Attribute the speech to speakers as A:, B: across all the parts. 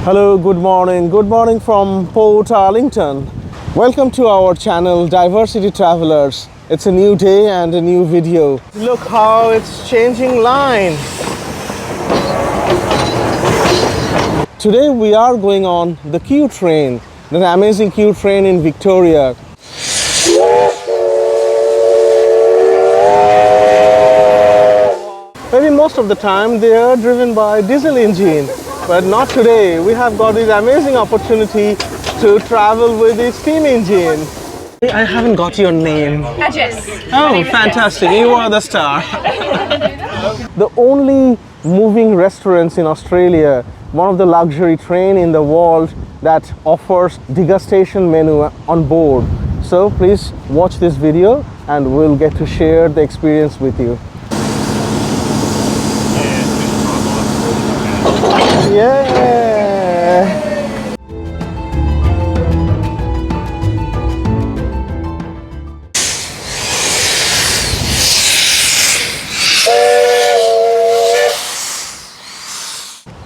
A: Hello, good morning from Portarlington. Welcome to our channel Diversity Travelers. It's a new day and a new video. Look how it's changing line. Today we are going on the Q train, an amazing Q train in Victoria. Maybe most of the time they are driven by diesel engine. But not today. We have got this amazing opportunity to travel with the steam engine. I haven't got your name.
B: Jess.
A: Oh, fantastic. You are the star. The only moving restaurants in Australia, one of the luxury train in the world that offers degustation menu on board. So please watch this video and we'll get to share the experience with you. Yeah.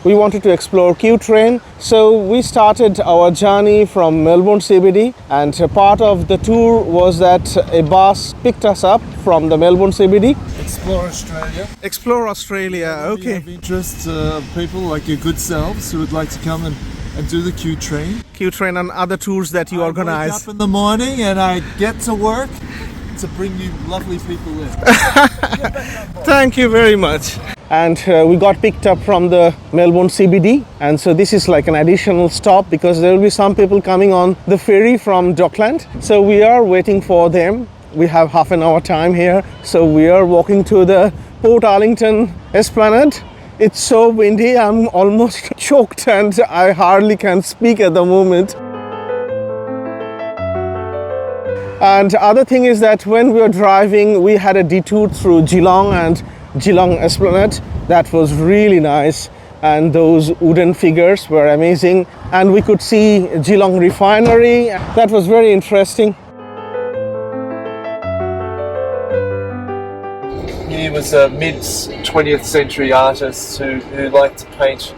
A: We wanted to explore Q train, so we started our journey from Melbourne CBD, and a part of the tour was that a bus picked us up from the Melbourne CBD.
C: Explore Australia.
A: Explore Australia,
C: We
A: okay.
C: have interest people like your good selves who would like to come and do the Q train.
A: Q train and other tours that you
C: I
A: organize.
C: wake up in the morning and I get to work to bring you lovely people in.
A: Thank you very much. And we got picked up from the Melbourne CBD, and so this is like an additional stop because there will be some people coming on the ferry from Dockland. So we are waiting for them. We have half an hour time here, so we are walking to the Portarlington Esplanade. It's so windy, I'm almost choked and I hardly can speak at the moment. And the other thing is that when we were driving, we had a detour through Geelong and Geelong Esplanade. That was really nice, and those wooden figures were amazing, and we could see Geelong Refinery. That was very interesting.
C: He was a mid-20th century artist who liked to paint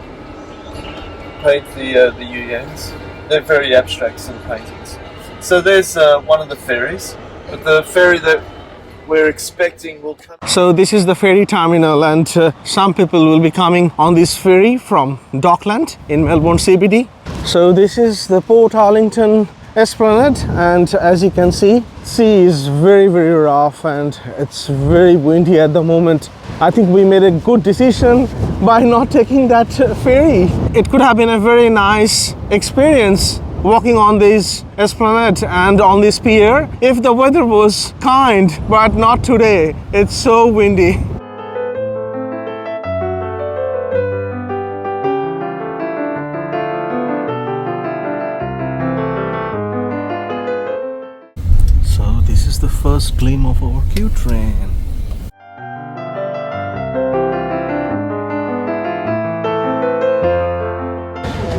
C: the Yuans. They're very abstract sort of paintings. So there's one of the ferries, but the ferry that we're expecting will come.
A: So this is the ferry terminal, and some people will be coming on this ferry from Dockland in Melbourne CBD. So this is the Portarlington Esplanade, and as you can see, sea is very rough and it's very windy at the moment. I think we made a good decision by not taking that ferry. It could have been a very nice experience walking on this esplanade and on this pier if the weather was kind, but not today. It's so windy. So this is the first glimpse of our Q train.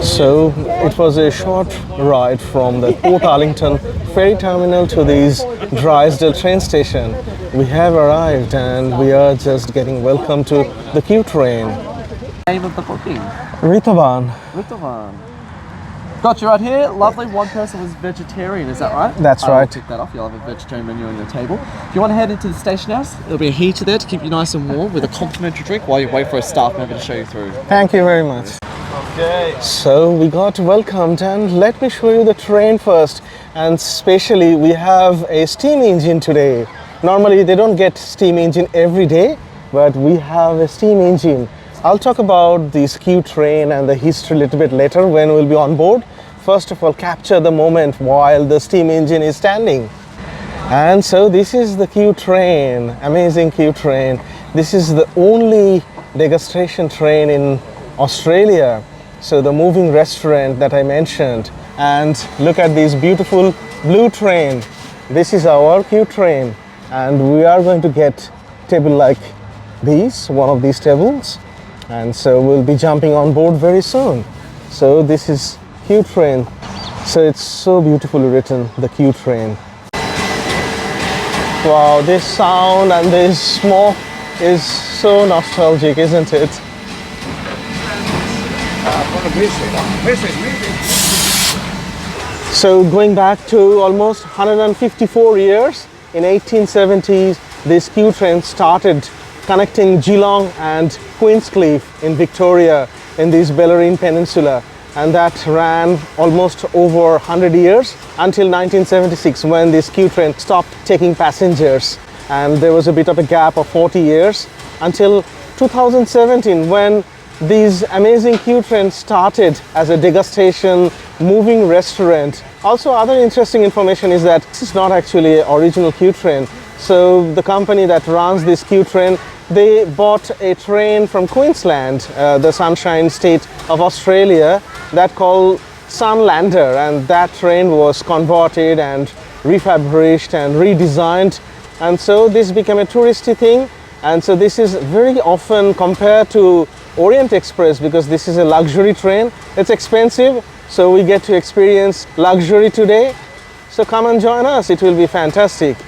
A: So it was a short ride from the Portarlington ferry terminal to this Drysdale train station. We have arrived and we are just getting welcome to the Q train.
D: Name of the booking?
A: Ritaban.
D: Ritavan. Got you right here. Lovely. One person was vegetarian, is that right?
A: That's
D: I will
A: right.
D: tick that off. You'll have a vegetarian menu on your table. If you want to head into the station house, there'll be a heater there to keep you nice and warm with a complimentary drink while you wait for a staff member to show you through.
A: Thank you very much.
C: Okay.
A: So we got welcomed, and let me show you the train first. And especially we have a steam engine today. Normally they don't get steam engine every day, but we have a steam engine. I'll talk about this Q train and the history a little bit later when we'll be on board. First of all, capture the moment while the steam engine is standing. And so this is the Q train, amazing Q train. This is the only degustation train in Australia. So the moving restaurant that I mentioned. And look at this beautiful blue train. This is our Q train. And we are going to get table like these, one of these tables. And so we'll be jumping on board very soon. So this is Q train. So it's so beautifully written, the Q train. Wow, this sound and this smoke is so nostalgic, isn't it? So going back to almost 154 years, in 1870s, this Q train started connecting Geelong and Queenscliff in Victoria in this Bellarine Peninsula, and that ran almost over 100 years until 1976 when this Q train stopped taking passengers, and there was a bit of a gap of 40 years until 2017 when these amazing Q trains started as a degustation moving restaurant. Also, other interesting information is that this is not actually an original Q train. So the company that runs this Q train, they bought a train from Queensland, the Sunshine State of Australia, that called Sunlander, and that train was converted and refurbished and redesigned, and so this became a touristy thing. And so this is very often compared to Orient Express because this is a luxury train. It's expensive, so we get to experience luxury today. So come and join us, it will be fantastic.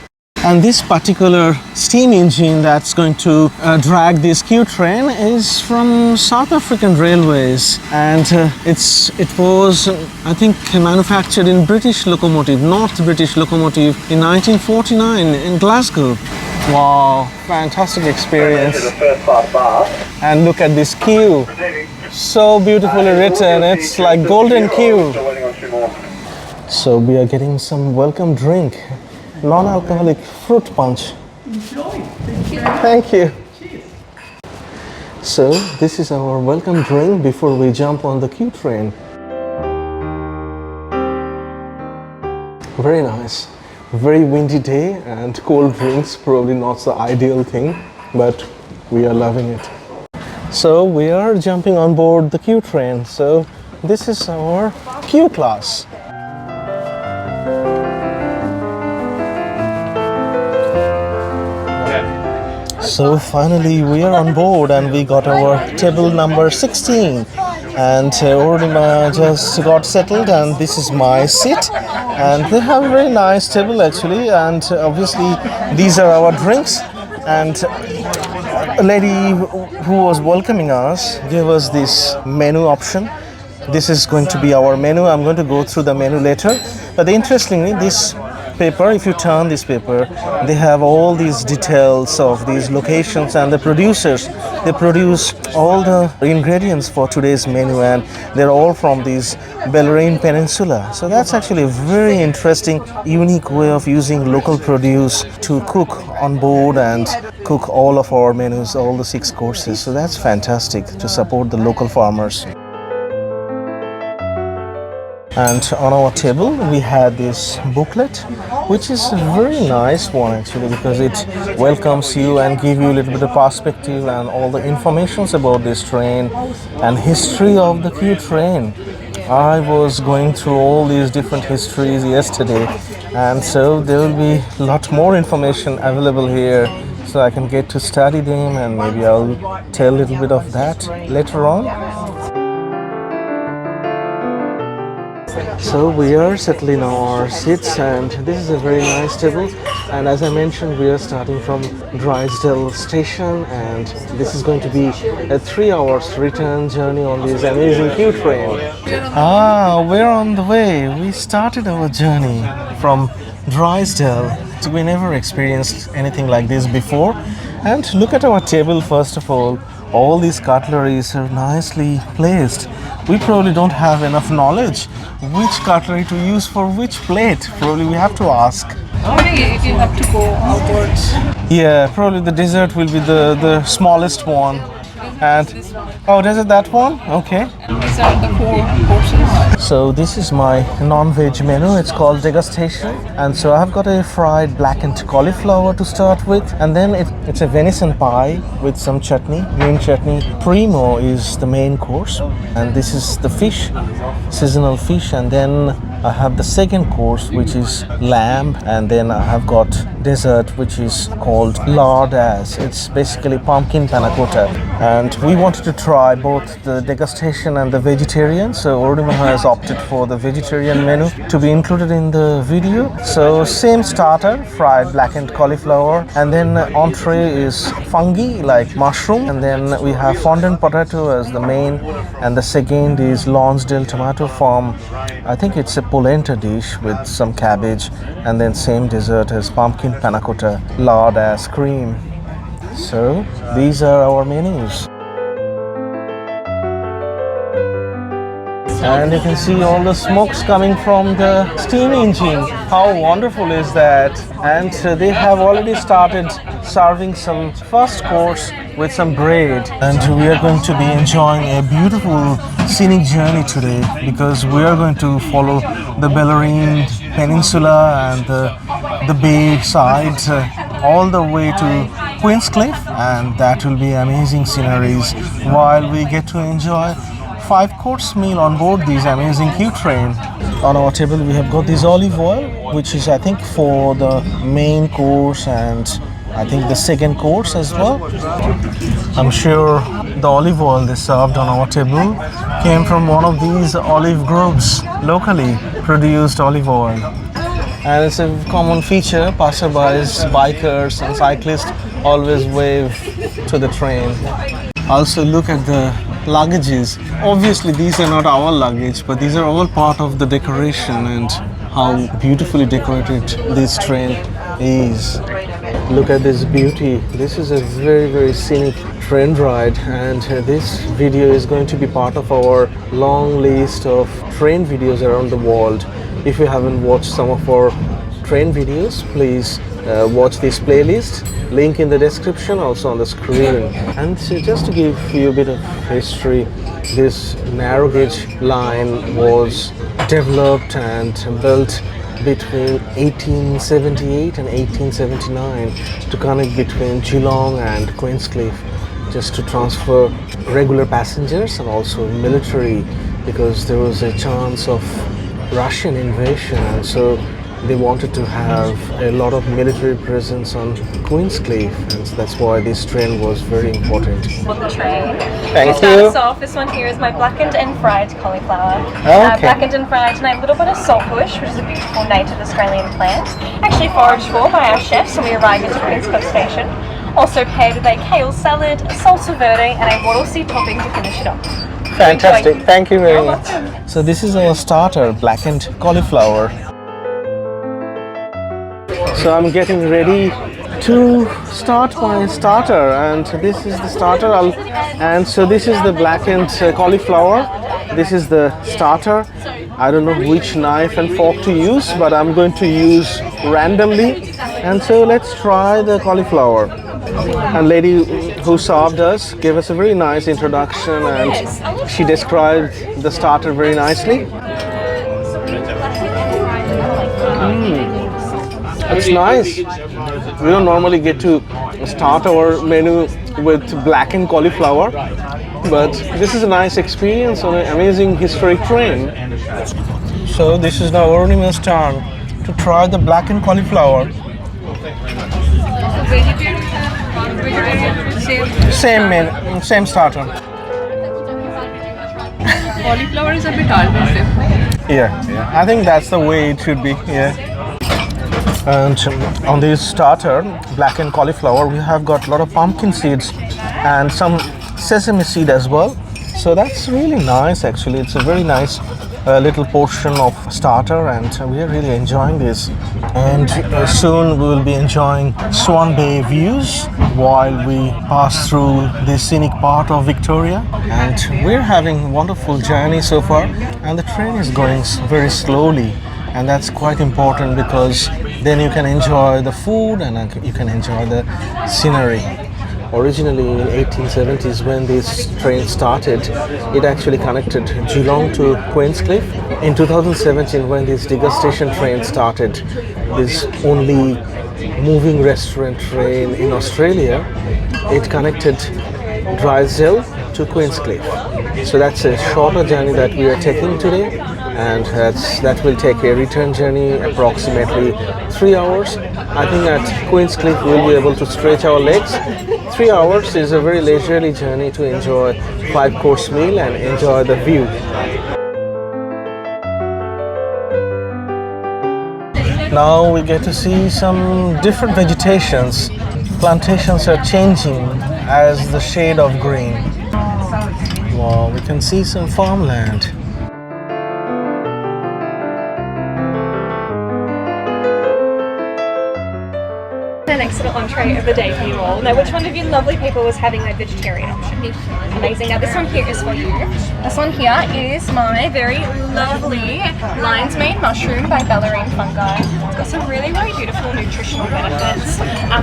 A: And this particular steam engine that's going to drag this Q train is from South African Railways, and it was I think manufactured in British Locomotive, North British Locomotive, in 1949 in Glasgow. Wow, fantastic experience. And look at this queue, so beautifully written, it's like golden queue. So we are getting some welcome drink, non-alcoholic fruit punch.
B: Enjoy. Thank you.
A: Thank you.
B: Cheers.
A: So this is our welcome drink before we jump on the Q train. Very nice. Very windy day and cold drinks, probably not the ideal thing, but we are loving it. So we are jumping on board the Q train. So this is our Q class. So finally we are on board and we got our table number 16, and Urima just got settled, and this is my seat, and they have a very nice table actually, and obviously these are our drinks, and a lady who was welcoming us gave us this menu option. This is going to be our menu. I'm going to go through the menu later, but interestingly this paper, if you turn this paper, they have all these details of these locations and the producers. They produce all the ingredients for today's menu, and they're all from this Bellarine Peninsula. So that's actually a very interesting, unique way of using local produce to cook on board and cook all of our menus, all the 6 courses. So that's fantastic to support the local farmers. And on our table we had this booklet, which is a very nice one actually, because it welcomes you and give you a little bit of perspective and all the informations about this train and history of the Q train. I was going through all these different histories yesterday, and so there will be a lot more information available here, so I can get to study them, and maybe I'll tell a little bit of that later on. So we are settling our seats, and this is a very nice table, and as I mentioned we are starting from Drysdale Station, and this is going to be a 3 hours return journey on this amazing Q train. We're on the way. We started our journey from Drysdale. We never experienced anything like this before, and look at our table. First of all these cutleries are nicely placed. We probably don't have enough knowledge which cutlery to use for which plate. Probably we have to ask.
B: You have to go outwards.
A: Yeah, probably the dessert will be the smallest one. And oh, is it that one? Okay.
B: These are the 4 portions.
A: So this is my non-veg menu. It's called Degustation, and so I've got a fried blackened cauliflower to start with, and then it's a venison pie with some chutney, green chutney. Primo is the main course, and this is the fish, seasonal fish, and then I have the second course, which is lamb, and then I have got dessert, which is called lardas. It's basically pumpkin panna cotta, and we wanted to try both the degustation and the vegetarian. So Orima has opted for the vegetarian menu to be included in the video. So same starter, fried blackened cauliflower, and then entree is fungi like mushroom, and then we have fondant potato as the main, and the second is Lonsdale tomato from, I think it's a polenta dish with some cabbage, and then same dessert as pumpkin panna cotta, lard as cream. So these are our menus. And you can see all the smokes coming from the steam engine. How wonderful is that? And they have already started serving some first course with some bread, and we are going to be enjoying a beautiful scenic journey today because we are going to follow the Bellarine Peninsula and the bay side all the way to Queenscliff, and that will be amazing sceneries while we get to enjoy 5-course meal on board this amazing Q train. On our table we have got this olive oil, which is I think for the main course and I think the second course as well. I'm sure the olive oil they served on our table came from one of these olive groves, locally produced olive oil. And it's a common feature, passerbys, bikers and cyclists always wave to the train. Also look at the luggages. Obviously these are not our luggage, but these are all part of the decoration and how beautifully decorated this train is. Look at this beauty. This is a very scenic train ride, and this video is going to be part of our long list of train videos around the world. If you haven't watched some of our train videos, please watch this playlist, link in the description, also on the screen. And so just to give you a bit of history, this narrow gauge line was developed and built between 1878 and 1879 to connect between Geelong and Queenscliff, just to transfer regular passengers and also military, because there was a chance of Russian invasion, and so they wanted to have a lot of military presence on Queenscliff, and so that's why this train was very important.
E: On the train.
A: Thank
E: to start
A: you.
E: us off, this one here is my blackened and fried cauliflower.
A: Okay.
E: Blackened and fried, and a little bit of saltbush, which is a beautiful native Australian plant, actually foraged for by our chefs when we arrived into Queenscliff Station. Also paired with a kale salad, a salsa verde, and a wattle seed topping to finish it off.
A: Fantastic, thank you very
E: You're
A: much.
E: welcome.
A: So this is our starter, blackened cauliflower. So I'm getting ready to start my starter, and this is the starter. And so this is the blackened cauliflower. This is the starter. I don't know which knife and fork to use, but I'm going to use randomly. And so let's try the cauliflower. And lady who served us gave us a very nice introduction, and she described the starter very nicely. It's nice. We don't normally get to start our menu with blackened cauliflower, but this is a nice experience on an amazing historic train. So this is now Ornima's turn to try the blackened cauliflower. Same starter.
B: Cauliflower is a bit alternative.
A: Yeah, I think that's the way it should be. Yeah. And on this starter, blackened cauliflower, we have got a lot of pumpkin seeds and some sesame seed as well. So that's really nice actually. It's a very nice little portion of starter, and we are really enjoying this. And soon we will be enjoying Swan Bay Views while we pass through the scenic part of Victoria. And we're having a wonderful journey so far, and the train is going very slowly, and that's quite important because then you can enjoy the food and you can enjoy the scenery. Originally in 1870s, when this train started, it actually connected Geelong to Queenscliff. In 2017, when this degustation train started, this only moving restaurant train in Australia, it connected Drysdale to Queenscliff. So that's a shorter journey that we are taking today, and that will take a return journey approximately 3 hours. I think at Queenscliff we'll be able to stretch our legs. 3 hours is a very leisurely journey to enjoy 5-course meal and enjoy the view. Now we get to see some different vegetations. Plantations are changing as the shade of green. Wow, we can see some farmland.
E: The next little entree of the day for you all. Now, which one of you lovely people was having that vegetarian option? Amazing. Now, this one here is for you. This one here is my very lovely lion's mane mushroom by Bellarine Fungi. It's got some really, really beautiful nutritional benefits.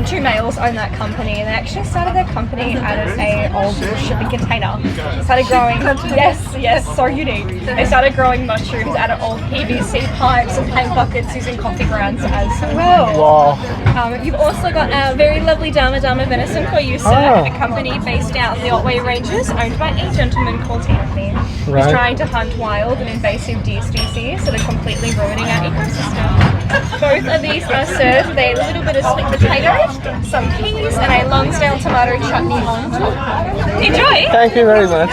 E: Two males own that company, and they actually started their company out of a old shipping container. They started growing, yes, so unique. They started growing mushrooms out of old PVC pipes and paint buckets using coffee grounds as well.
A: Wow.
E: You've also got a very lovely Dama venison for you, sir. A company based out of the Otway Ranges, owned by a gentleman called Anthony. He's trying to hunt wild and invasive deer species that are completely ruining our ecosystem. Both of these are served with a little bit of sweet potato, some peas, and a Lonsdale tomato chutney on top. Enjoy!
A: Thank you very much.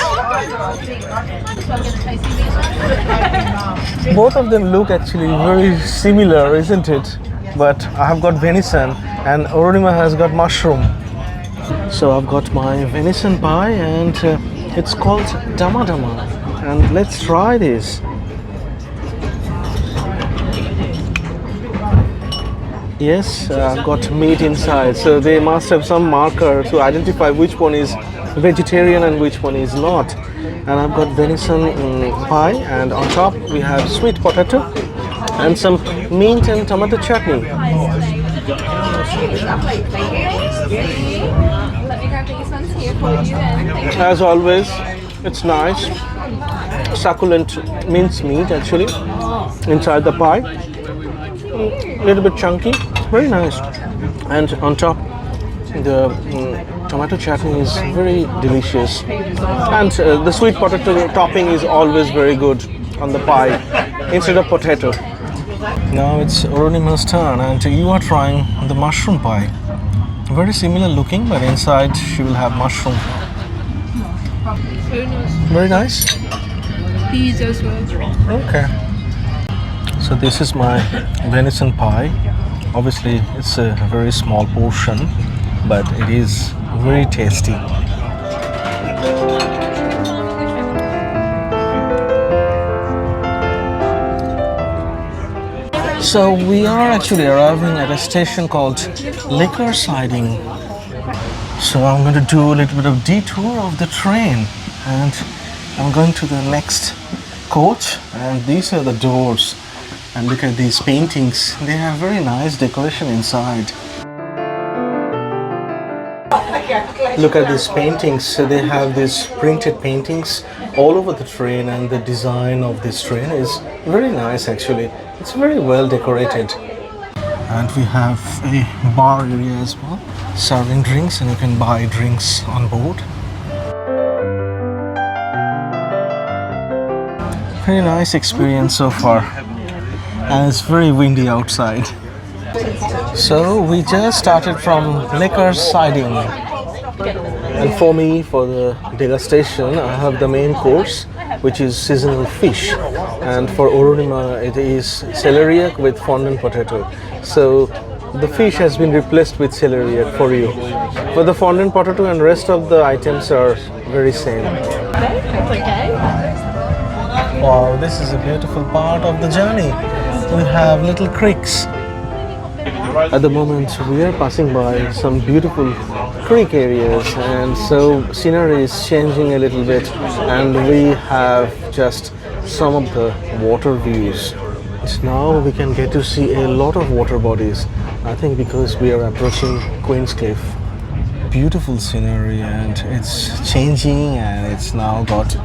A: Both of them look actually very similar, isn't it? But I have got venison and Arunima has got mushroom. So I've got my venison pie and it's called Dama, and let's try this. Yes, I've got meat inside, so they must have some marker to identify which one is vegetarian and which one is not. And I've got venison pie, and on top we have sweet potato and some mint and tomato chutney. As always, it's nice, succulent minced meat actually inside the pie. A little bit chunky, very nice. And on top, the tomato chutney is very delicious. And the sweet potato topping is always very good on the pie instead of potato. Now it's Arunima's turn and you are trying the mushroom pie. Very similar looking, but inside she will have mushroom. Very nice.
B: Peas as well.
A: Okay. So this is my venison pie. Obviously it's a very small portion, but it is very tasty. So we are actually arriving at a station called Liquor Siding. So I'm going to do a little bit of detour of the train and I'm going to the next coach, and these are the doors. And look at these paintings, they have very nice decoration inside. Look at these paintings, so they have these printed paintings all over the train, and the design of this train is very nice actually. It's very well decorated. And we have a bar area as well, serving drinks, and you can buy drinks on board. Very nice experience so far. And it's very windy outside. So we just started from Liquor Siding. And for me, for the degustation, I have the main course, which is seasonal fish. And for Arunima, it is celeriac with fondant potato. So the fish has been replaced with celeriac for you. For the fondant potato and rest of the items are very same. Wow, this is a beautiful part of the journey. We have little creeks. At the moment we are passing by some beautiful creek areas, and so scenery is changing a little bit, and we have just some of the water views. Now we can get to see a lot of water bodies, I think because we are approaching Queenscliff. Beautiful scenery, and it's changing, and it's now got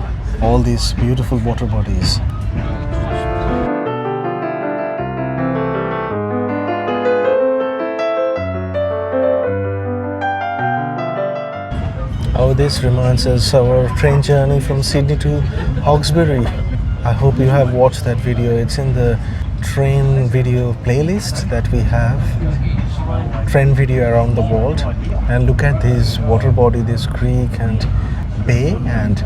A: all these beautiful water bodies. Oh, this reminds us of our train journey from Sydney to Hawkesbury. I hope you have watched that video. It's in the train video playlist that we have. Train video around the world. And look at this water body, this creek and bay, and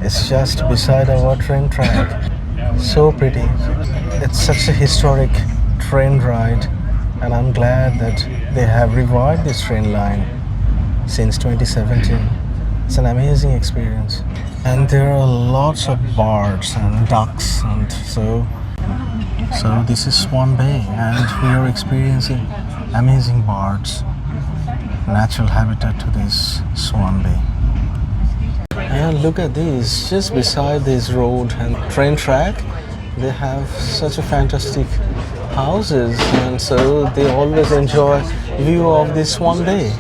A: it's just beside our train track. So pretty. It's such a historic train ride, and I'm glad that they have revived this train line since 2017. It's an amazing experience. And there are lots of birds and ducks, and so this is Swan Bay, and we are experiencing amazing birds, natural habitat to this Swan Bay. And look at this, just beside this road and train track, they have such a fantastic houses, and so they always enjoy view of this Swan Bay.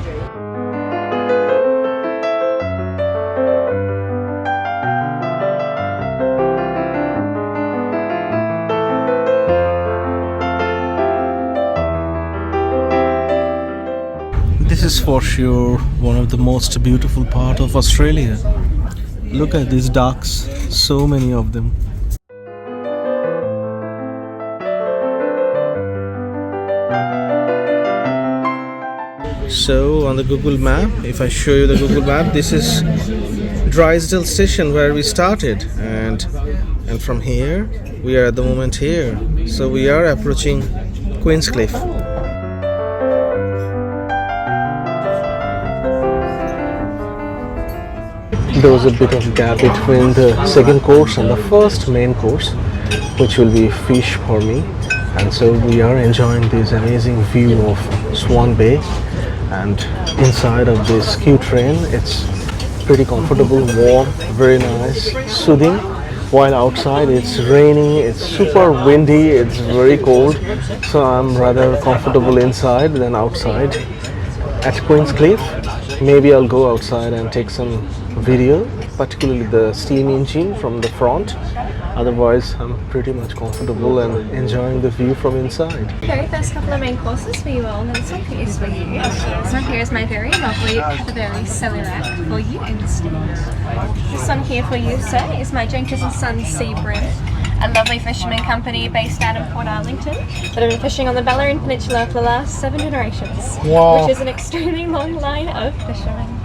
A: This is for sure one of the most beautiful part of Australia. Look at these ducks, so many of them. So on the Google map, if I show you the Google map, this is Drysdale Station where we started, and from here we are at the moment here. So we are approaching Queenscliff. There was a bit of gap between the second course and the first main course, which will be fish for me, and so we are enjoying this amazing view of Swan Bay. And inside of this Q train, it's pretty comfortable, warm, very nice, soothing, while outside it's raining, it's super windy, it's very cold, so I'm rather comfortable inside than outside. At Queenscliff, maybe I'll go outside and take some video, particularly the steam engine from the front. Otherwise, I'm pretty much comfortable and enjoying the view from inside.
E: Very first couple of main courses for you all, and this one here is for you. This one here is my very lovely Bellarine Railway for you. This one here for you, sir, is my Jenkins & Sons Sea Bread, a lovely fisherman company based out of Portarlington that have been fishing on the Bellarine Peninsula for the last 7 generations,
A: Wow.
E: which is an extremely long line of fishermen.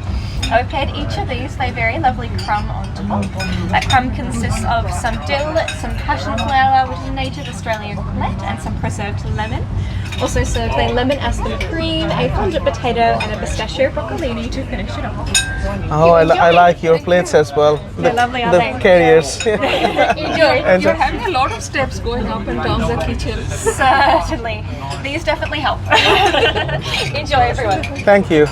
E: I've paired each of these with a very lovely crumb on top. That crumb consists of some dill, some passion flower, which is a native Australian millet, and some preserved lemon. Also served a lemon aspen cream, a fondant potato, and a pistachio broccolini to finish it off.
A: Oh, I like your plates as well.
E: They're lovely, aren't
A: The
E: they?
A: carriers.
E: Enjoy.
B: You're having a lot of steps going up and down the kitchen.
E: Certainly. These definitely help. Enjoy, everyone.
A: Thank you.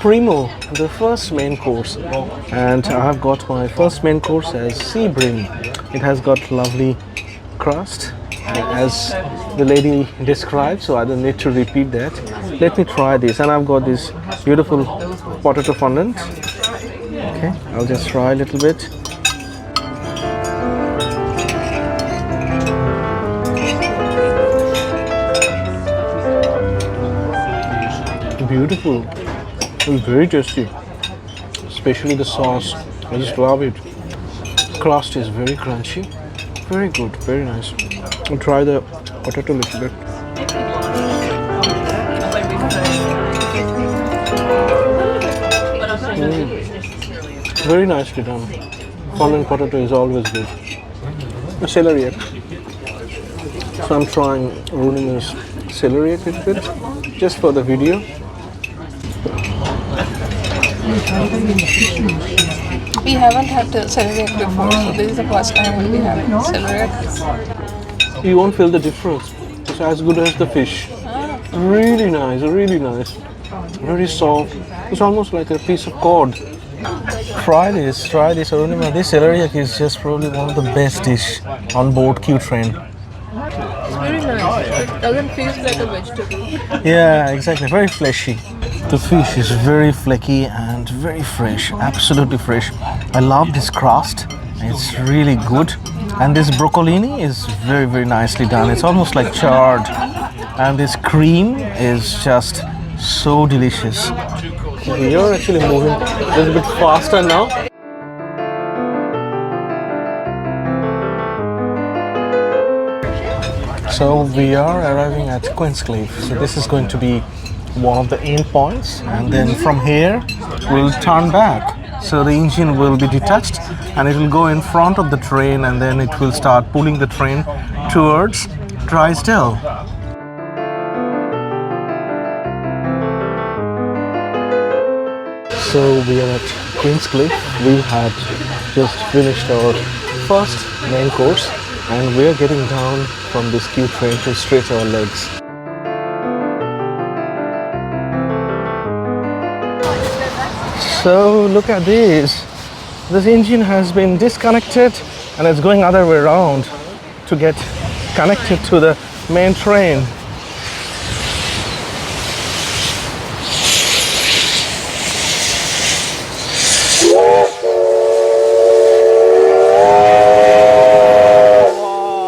A: Primo, the first main course, and I have got my first main course as sea bream. It has got lovely crust, as the lady described, so I don't need to repeat that. Let me try this, and I've got this beautiful potato fondant. Okay, I'll just try a little bit. Beautiful. It's very tasty, especially the sauce. I just love it. Crust is very crunchy, very good, very nice. I'll try the potato a little bit. Very nicely done. Fondant potato is always good. A celery. So I'm trying Runaround's celery a little bit, just for the video.
B: We haven't had celeriac before, so this is the first time we'll be having celeriac.
A: You won't feel the difference. It's as good as the fish. Really nice, really nice. Very soft. It's almost like a piece of cod. Try this, Arunima. This celeriac is just probably one of the best dish on board Q train.
B: It's very nice. It doesn't feel like a vegetable.
A: Yeah, exactly. Very fleshy. The fish is very flaky and very fresh. Absolutely fresh. I love this crust. It's really good. And this broccolini is very, very nicely done. It's almost like charred. And this cream is just so delicious. We are actually moving a little bit faster now. So we are arriving at Queenscliff. So this is going to be one of the end points, and then from here we'll turn back. So the engine will be detached and it will go in front of the train, and then it will start pulling the train towards Drysdale. So we are at Queenscliff. We had just finished our first main course and we are getting down from this queue train to stretch our legs. So look at this. This engine has been disconnected and it's going other way around to get connected to the main train.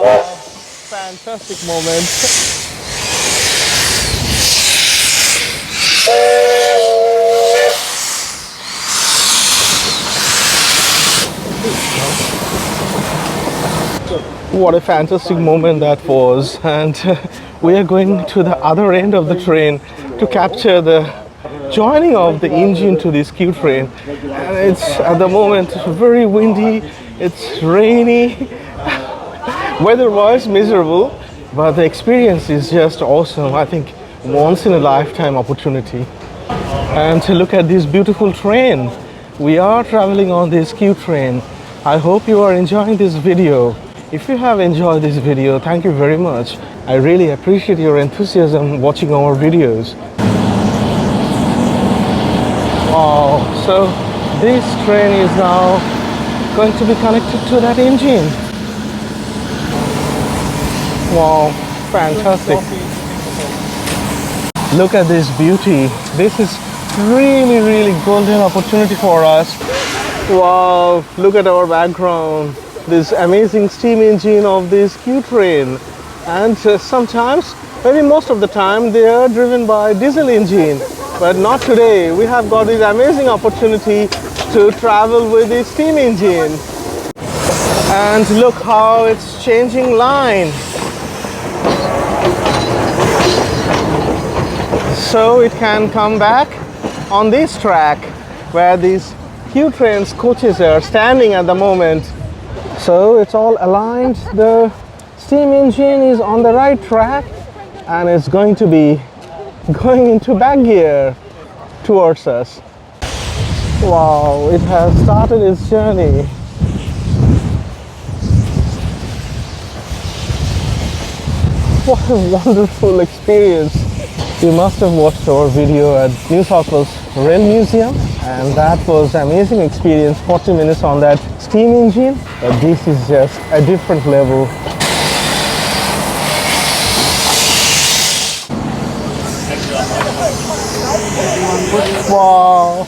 A: Wow, fantastic moment. What a fantastic moment that was, and we are going to the other end of the train to capture the joining of the engine to this queue train. And it's at the moment very windy, it's rainy, weather-wise miserable, but the experience is just awesome. I think once in a lifetime opportunity. And to look at this beautiful train. We are traveling on this queue train. I hope you are enjoying this video. If you have enjoyed this video, thank you very much. I really appreciate your enthusiasm watching our videos. Wow, so this train is now going to be connected to that engine. Wow, fantastic. Look at this beauty. This is really golden opportunity for us. Wow, look at our background. This amazing steam engine of this queue train, and sometimes, maybe most of the time, they are driven by diesel engine, but not today. We have got this amazing opportunity to travel with the steam engine. And look how it's changing line. So it can come back on this track where these queue trains coaches are standing at the moment. So it's all aligned. The steam engine is on the right track and it's going to be going into back gear towards us. Wow, it has started its journey. What a wonderful experience. You must have watched our video at New South Wales Rail Museum, and that was an amazing experience. 40 minutes on that steam engine, but this is just a different level. Wow.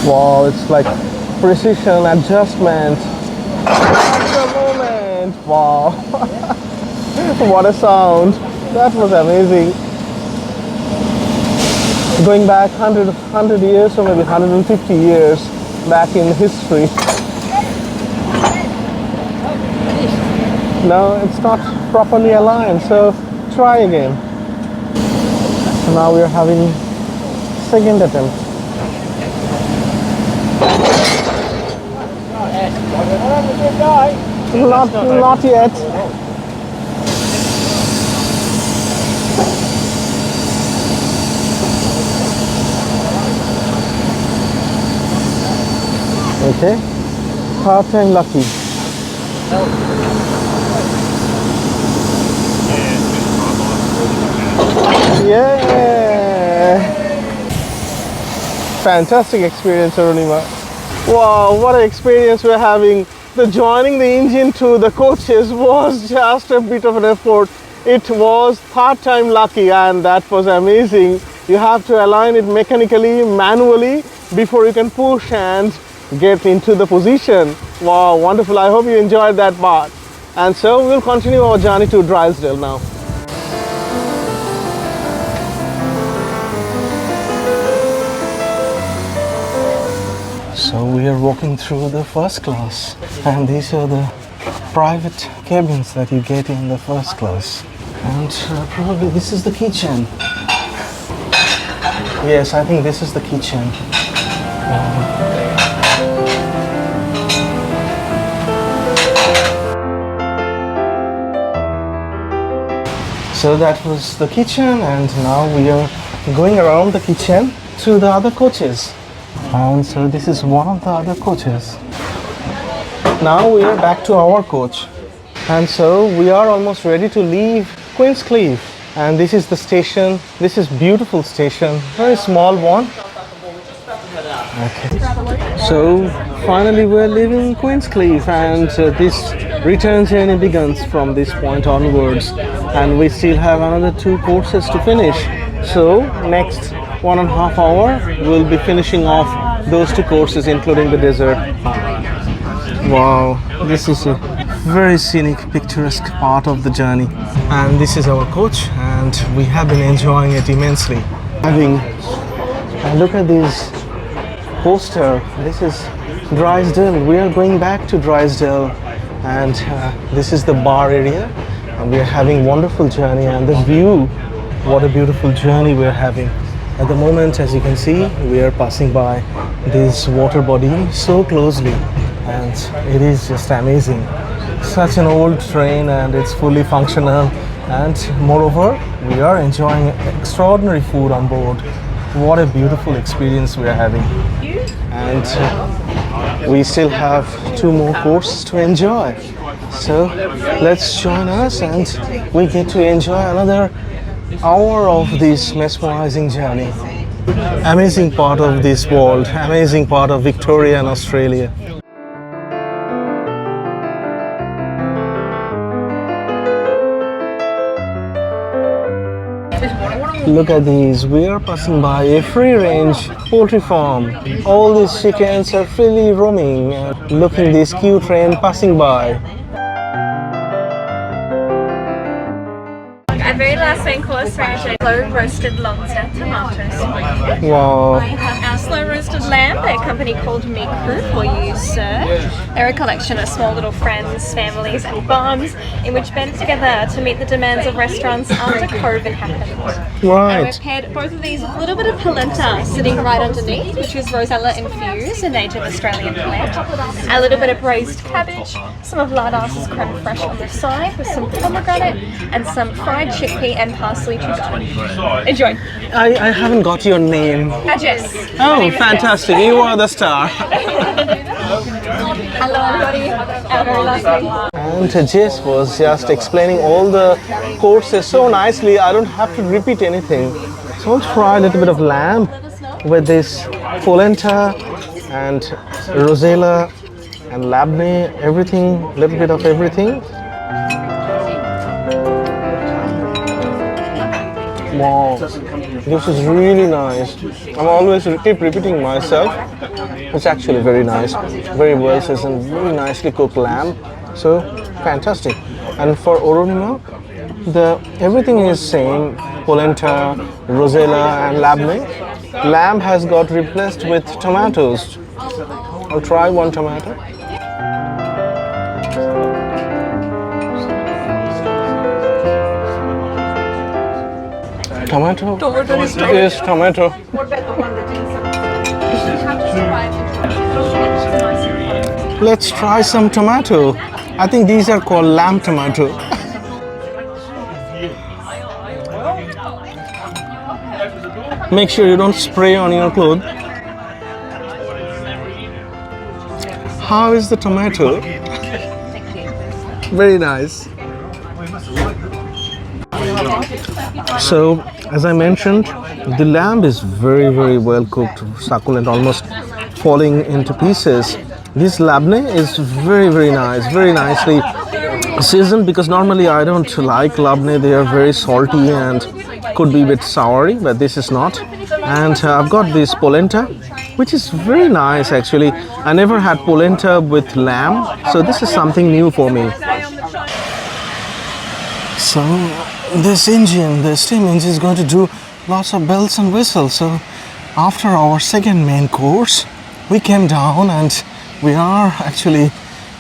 A: Wow, it's like precision adjustment. At the moment, wow. What a sound. That was amazing. Going back 100 years or maybe 150 years back in history. No, it's not properly aligned, so try again. So now we are having second attempt. Not yet. Okay. Part-time lucky. Yeah. Fantastic experience, Arunima. Wow, what an experience we're having. The joining the engine to the coaches was just a bit of an effort. It was part-time lucky, and that was amazing. You have to align it mechanically, manually, before you can push and get into the position. Wow, wonderful. I hope you enjoyed that part. And so we'll continue our journey to Drysdale now. So we are walking through the first class, and these are the private cabins that you get in the first class. And probably this is the kitchen. Yes, I think this is the kitchen. So that was the kitchen, and now we are going around the kitchen to the other coaches. And so this is one of the other coaches. Now we are back to our coach. And so we are almost ready to leave Queenscliff. And this is the station. This is beautiful station, very small one. Okay. So finally we're leaving Queenscliff, and this return journey begins from this point onwards. And we still have another 2 courses to finish. So next 1.5 hours we'll be finishing off those 2 courses, including the dessert. Wow, this is a very scenic, picturesque part of the journey. And this is our coach, and we have been enjoying it immensely. And look at this poster. This is Drysdale. We are going back to Drysdale, and this is the bar area. And we are having wonderful journey, and the view, what a beautiful journey we are having. At the moment, as you can see, we are passing by this water body so closely, and it is just amazing. Such an old train, and it's fully functional, and moreover we are enjoying extraordinary food on board. What a beautiful experience we are having. And we still have 2 more courses to enjoy. So let's join us, and we get to enjoy another hour of this mesmerizing journey. Amazing part of this world, amazing part of Victoria and Australia. Look at these, we are passing by a free-range poultry farm. All these chickens are freely roaming. Looking this queue train passing by.
E: Our very last main course range is slow roasted lobster tomato soup.
A: Wow.
E: Our slow roasted lamb by a company called Mikru for you, sir. They're a collection of small little friends, families and farms in which band together to meet the demands of restaurants after COVID happened.
A: Right.
E: And we've paired both of these with a little bit of polenta sitting right underneath, which is rosella infused, a native Australian plant. A little bit of braised cabbage, some of Lardas's creme fraiche on the side with some pomegranate and some fried chickpea and parsley to go. Enjoy.
A: I haven't got your name.
E: Jess.
A: Oh, fantastic. You are the star.
E: Hello everybody. Our very last main.
A: And Jess was just explaining all the courses so nicely, I don't have to repeat anything. So I'll try a little bit of lamb with this polenta and rosella and labneh, everything, little bit of everything. Wow, this is really nice. I'm always keep repeating myself. It's actually very nice, very well seasoned, very nicely cooked lamb. So fantastic. And for Oronima, everything is same: polenta, rosella, and labneh. Lamb has got replaced with tomatoes. I'll try one tomato. Tomato? Yes, tomato. Let's try some tomato. I think these are called lamb tomato. Make sure you don't spray on your clothes. How is the tomato? Very nice. So, as I mentioned, the lamb is very, very well cooked, succulent, almost falling into pieces. This labneh is very, very nice, very nicely seasoned, because normally I don't like labneh. They are very salty and could be a bit soury, but this is not. And I've got this polenta, which is very nice actually. I never had polenta with lamb, so this is something new for me. So this engine, the steam engine, is going to do lots of bells and whistles. So after our second main course, we came down and we are actually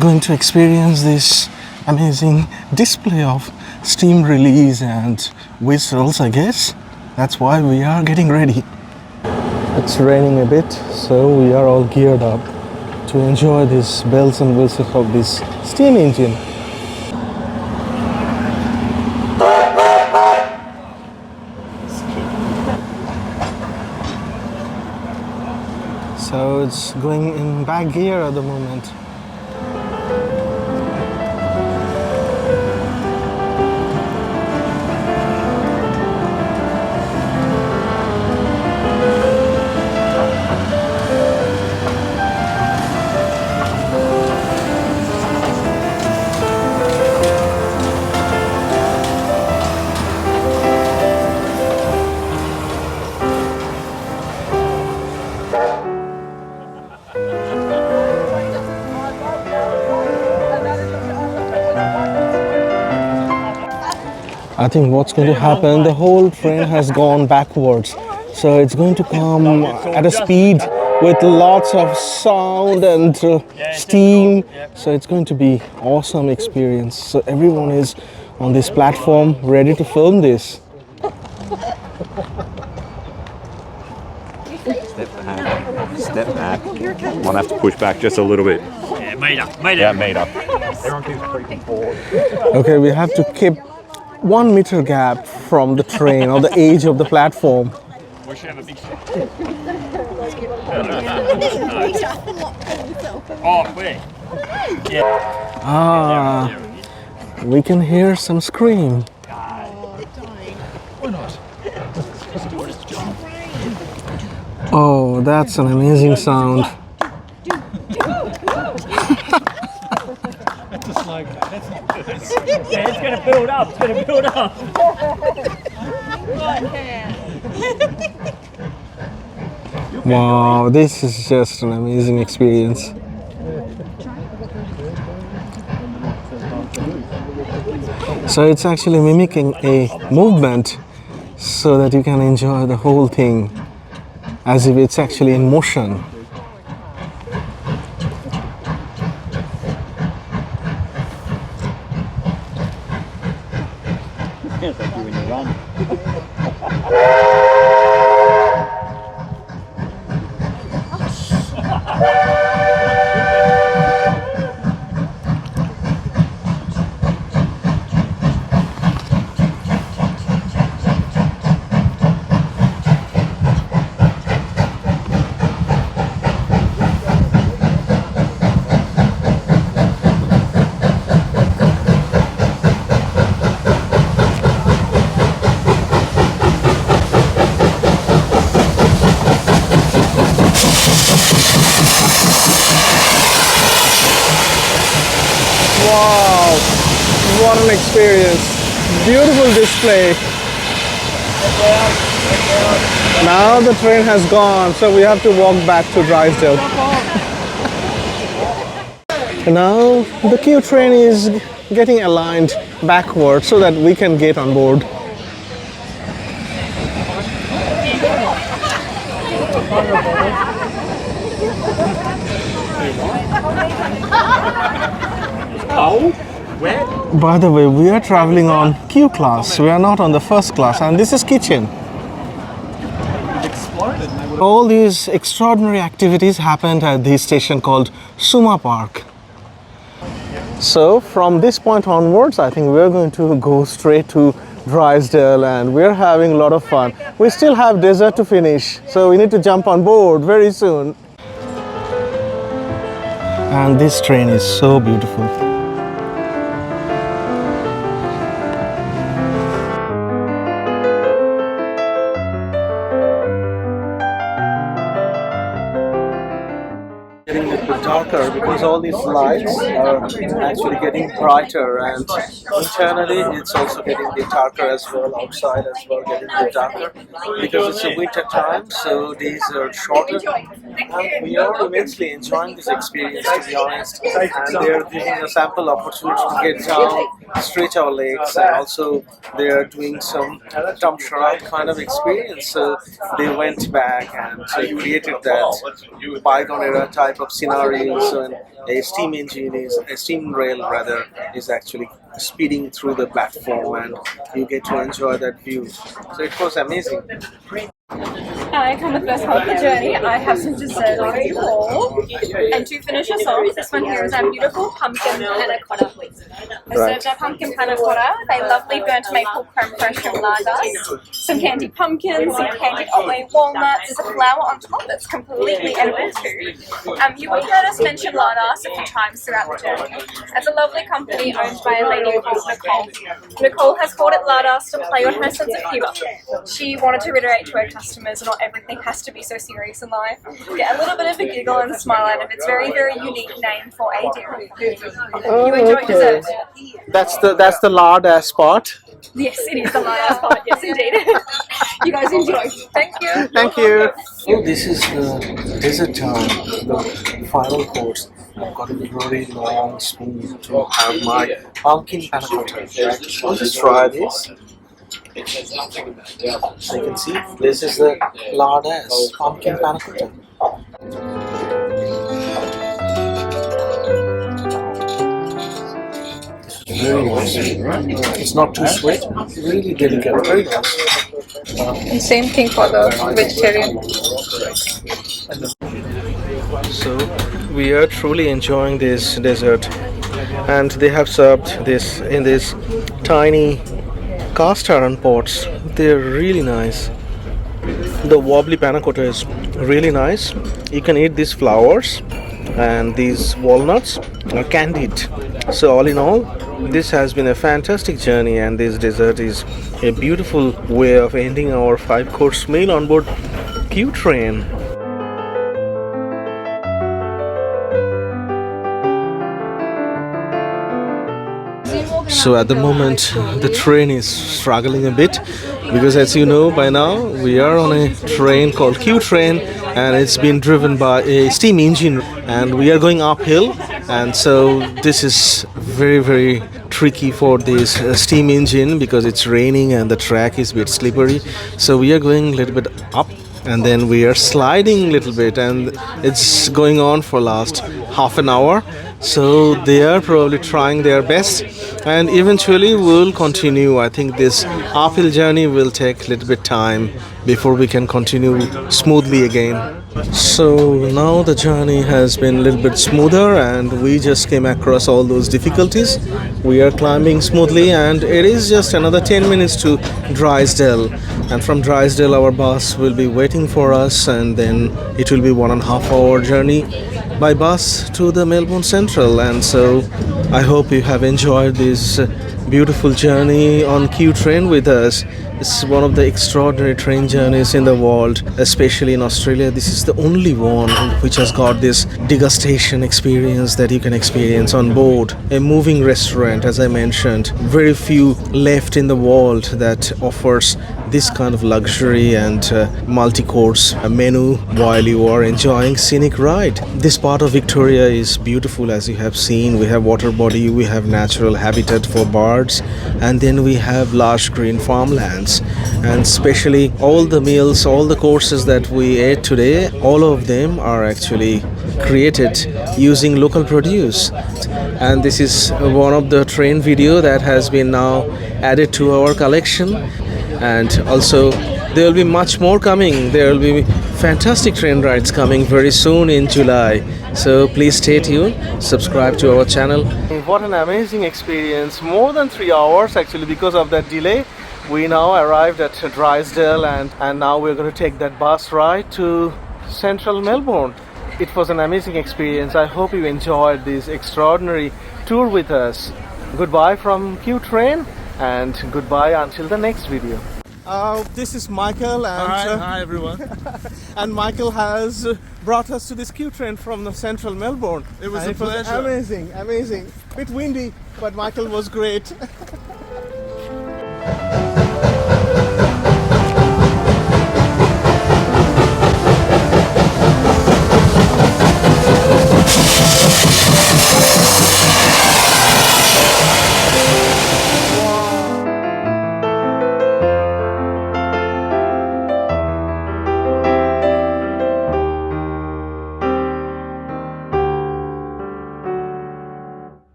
A: going to experience this amazing display of steam release and whistles, I guess. That's why we are getting ready. It's raining a bit, so we are all geared up to enjoy these bells and whistles of this steam engine. So it's going in back gear at the moment. I think what's going to happen, the whole train has gone backwards. So it's going to come at a speed with lots of sound and steam. So it's going to be awesome experience. So everyone is on this platform ready to film this.
F: Step back. Might have to push back just a little bit. Yeah, meter. Everyone keeps creeping forward.
A: Okay, we have to keep 1 meter gap from the train or the edge of the platform.
F: We should have a big Oh, where?
A: Ah, we can hear some scream. Oh, that's an amazing sound.
F: Yeah, it's gonna build up. It's gonna build up.
A: Wow, this is just an amazing experience. So it's actually mimicking a movement so that you can enjoy the whole thing as if it's actually in motion. Wow, what an experience. Beautiful display. Now the train has gone, so we have to walk back to Drysdale. Now the queue train is getting aligned backward so that we can get on board. By the way, we are traveling on Q class. We are not on the first class, and this is kitchen. All these extraordinary activities happened at this station called Suma Park. So from this point onwards, I think we're going to go straight to Drysdale, and we're having a lot of fun. We still have dessert to finish, so we need to jump on board very soon. And this train is so beautiful. Getting a bit darker because all these lights are actually getting brighter, and internally it's also getting a bit darker as well, outside as well getting a bit darker because it's a winter time, so days are shorter We are immensely enjoying this experience, to be honest. And they are giving a sample opportunity to get down, stretch our legs, and also they are doing some dump shroud kind of experience. So they went back and created that bygone era type of scenario. So a steam engine a steam rail rather, is actually speeding through the platform, and you get to enjoy that view. So it was amazing.
E: I come the first part of the journey. I have some dessert for you all. And to finish us off, this one here is our beautiful pumpkin panna cotta. I served our pumpkin panna cotta with a lovely burnt maple creme fraiche from Lardas, some candied pumpkins, some candied Olay walnuts. There's a flower on top that's completely edible too. You will heard us mention Lardas a few times throughout the journey. It's a lovely company owned by a lady called Nicole. Nicole has called it Lardas to play on her sense of humour. She wanted to reiterate to her customers not everything has to be so serious in life. Get a little bit of a giggle and smile out of its very, very unique name for a dairy. You enjoy dessert?
A: That's the Lardas spot.
E: Yes, it is the Lardas part. Yes, indeed. You guys enjoy. Thank you.
A: Thank you. Oh, this is the dessert time, the final course. I've got a very long spoon to have my pumpkin panna cotta. I'll just try this. So you can see, this is the Lardas pumpkin panna cotta. Very nice. It's not too sweet. Really delicate. Very nice.
B: And same thing for the vegetarian.
A: So we are truly enjoying this dessert, and they have served this in these tiny cast iron pots. They're really nice. The wobbly panna cotta is really nice. You can eat these flowers, and these walnuts are candied. So all in all, this has been a fantastic journey, and this dessert is a beautiful way of ending our 5-course meal on board Q train. So at the moment the train is struggling a bit, because as you know by now, we are on a train called Q train, and it's been driven by a steam engine, and we are going uphill, and so this is very, very tricky for this steam engine because it's raining and the track is a bit slippery. So we are going a little bit up, and then we are sliding a little bit, and it's going on for last half an hour. So they are probably trying their best, and eventually we'll continue. I think this uphill journey will take a little bit time before we can continue smoothly again. So now the journey has been a little bit smoother, and we just came across all those difficulties. We are climbing smoothly, and it is just another 10 minutes to Drysdale, and from Drysdale our bus will be waiting for us, and then it will be 1.5 hour journey by bus to the Melbourne Central. And so I hope you have enjoyed this beautiful journey on Q train with us. It's one of the extraordinary train journeys in the world, especially in Australia. This is the only one which has got this degustation experience that you can experience on board. A moving restaurant, as I mentioned. Very few left in the world that offers this kind of luxury and multi-course menu while you are enjoying scenic ride. This part of Victoria is beautiful, as you have seen. We have water body, we have natural habitat for birds, and then we have large green farmlands. And especially all the meals, all the courses that we ate today, all of them are actually created using local produce. And this is one of the train video that has been now added to our collection. And also there will be much more coming. There will be fantastic train rides coming very soon in July. So please stay tuned, subscribe to our channel. What an amazing experience. More than 3 hours actually because of that delay. We now arrived at Drysdale, and now we're going to take that bus ride to central Melbourne. It was an amazing experience. I hope you enjoyed this extraordinary tour with us. Goodbye from Q Train, and goodbye until the next video. This is Michael, and
C: Hi everyone.
A: and Michael has brought us to this Q train from the central Melbourne.
C: It was
A: And
C: a pleasure.
A: Amazing. Bit windy, but Michael was great.